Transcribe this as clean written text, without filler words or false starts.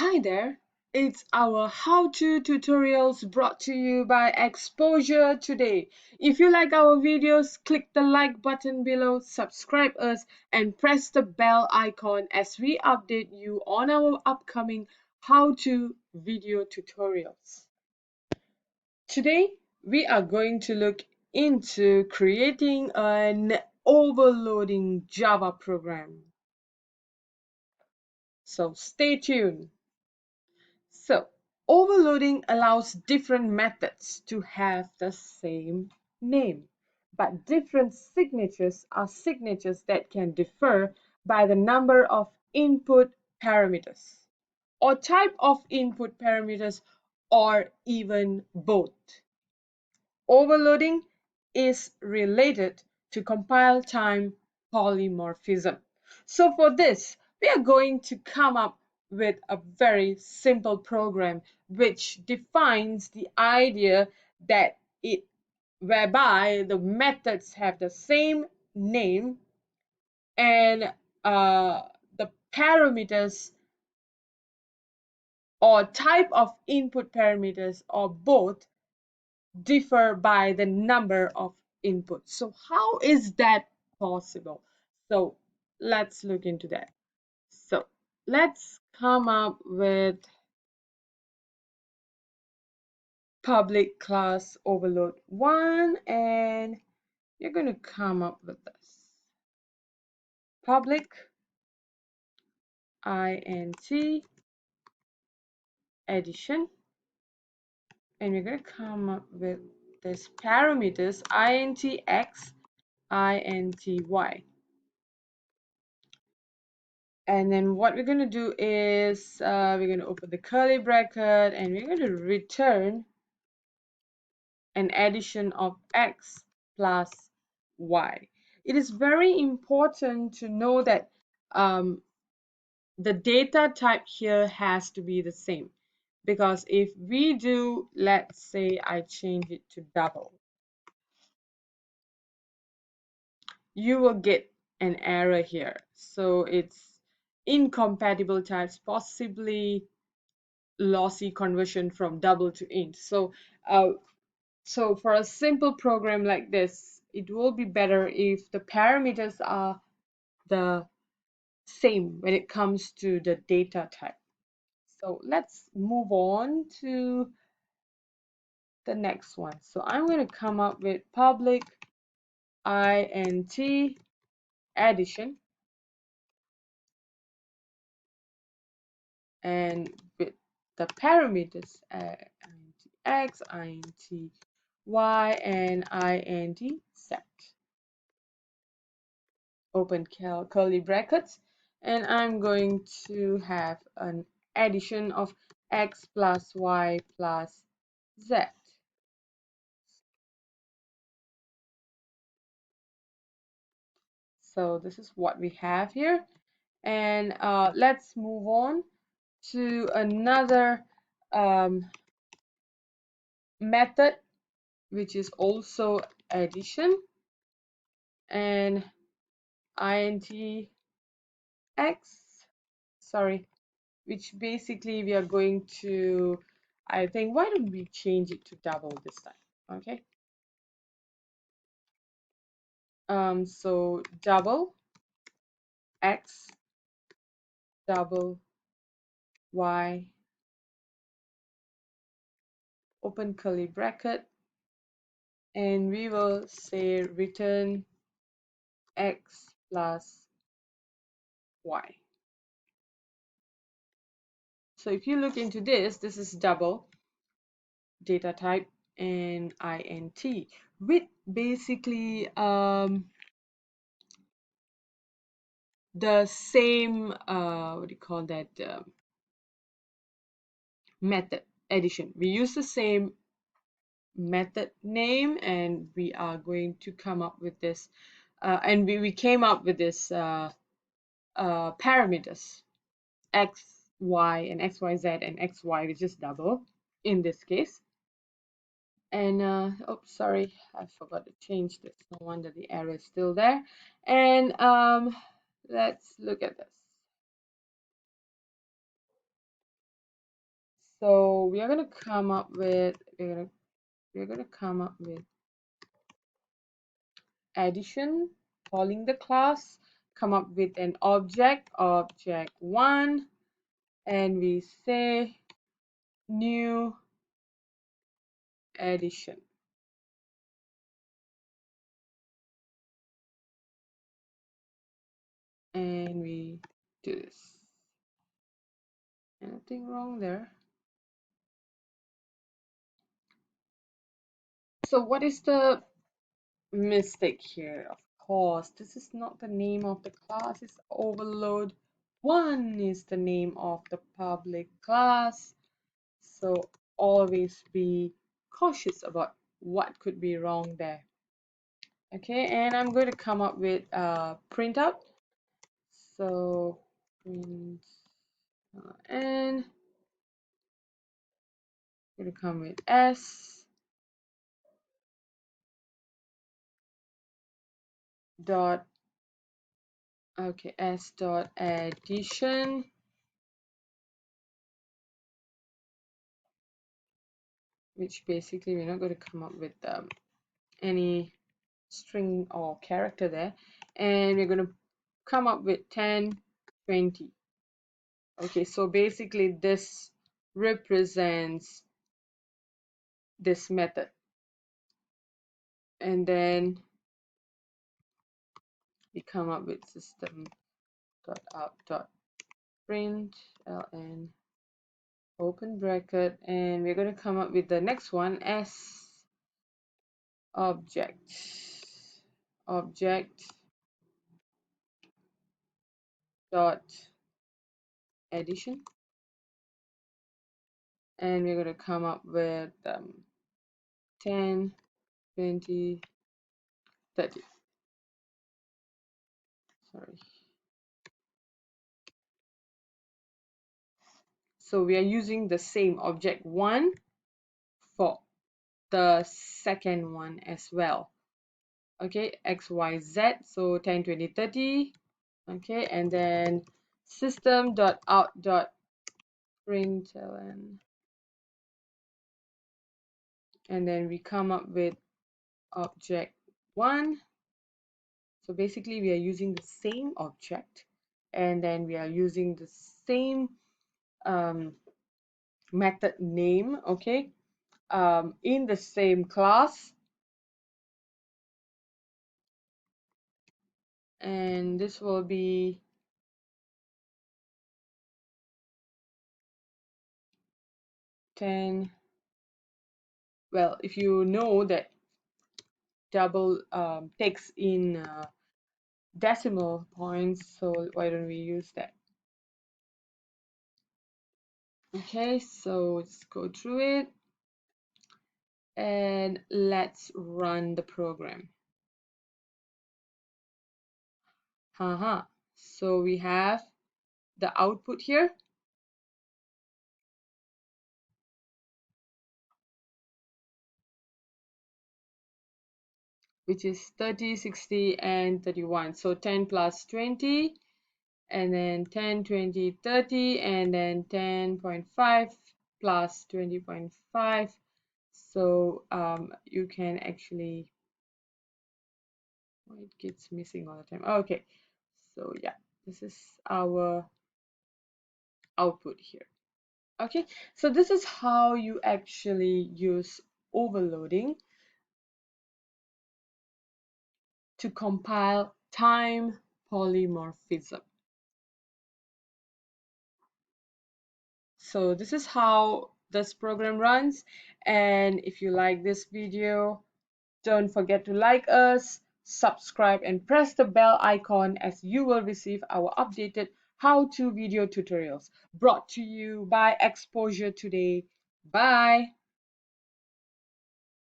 Hi there, it's our how-to tutorials brought to you by Exposure Today. If you like our videos, click the like button below, subscribe us and press the bell icon as we update you on our upcoming how-to video tutorials. Today, we are going to look into creating an overloading Java program. So stay tuned. So, overloading allows different methods to have the same name, but different signatures are signatures that can differ by the number of input parameters, or type of input parameters, or even both. Overloading is related to compile time polymorphism. So for this, we are going to come up with a very simple program which defines the idea that it whereby the methods have the same name and the parameters or type of input parameters or both differ by the number of inputs. So how is that possible? So let's look into that. So let's come up with public class overload 1, and you're going to come up with this. Public int addition, and we're going to come up with this parameters int x, int y. And then what we're going to do is we're going to open the curly bracket and we're going to return an addition of x plus y. It is very important to know that the data type here has to be the same, because if we do, let's say I change it to double, you will get an error here. So it's incompatible types, possibly lossy conversion from double to int. So for a simple program like this, it will be better if the parameters are the same when it comes to the data type. So let's move on to the next one. So I'm going to come up with public int addition, and with the parameters int x, int y, and int z. Open curly brackets, and I'm going to have an addition of x plus y plus z. So this is what we have here, and let's move on to another method, which is also addition, and int x, sorry, which basically we are going to, I think, why don't we change it to double this time? Okay. So double x, double y, open curly bracket, and we will say return x plus y. So if you look into this, this is double data type and int with basically the same what do you call that, method addition. We use the same method name, and we are going to come up with this and we came up with this parameters x, y, and x, y, z, and x, y, which is double in this case. And oh, sorry, I forgot to change this. No wonder the error is still there. And let's look at this. So we are going to come up with addition, calling the class, come up with an object1, and we say new addition. And we do this. Anything wrong there? So what is the mistake here? Of course, this is not the name of the class, it's overload. One is the name of the public class. So always be cautious about what could be wrong there. Okay, and I'm going to come up with a printout. So print and I'm going to come with s dot s dot addition, which basically we're not going to come up with any string or character there, and we're going to come up with 10, 20. Okay, so basically this represents this method, and then we come up with system.out.println open bracket, and we're going to come up with the next one as object dot addition, and we're going to come up with 10, 20, 30. Sorry. So we are using the same object1 for the second one as well. Okay, XYZ, so 10, 20, 30. Okay, and then system.out.println, and then we come up with object1. So basically we are using the same object, and then we are using the same method name, okay, in the same class, and this will be well, if you know that double takes in decimal points, so why don't we use that? Okay, so let's go through it and let's run the program. Haha, so we have the output here, which is 30, 60, and 31. So 10 plus 20, and then 10, 20, 30, and then 10.5 plus 20.5. So you can actually, oh, it gets missing all the time. Okay, so yeah, this is our output here. Okay, so this is how you actually use overloading to compile time polymorphism. So this is how this program runs, and if you like this video, don't forget to like us, subscribe, and press the bell icon as you will receive our updated how-to video tutorials brought to you by Exposure Today. Bye.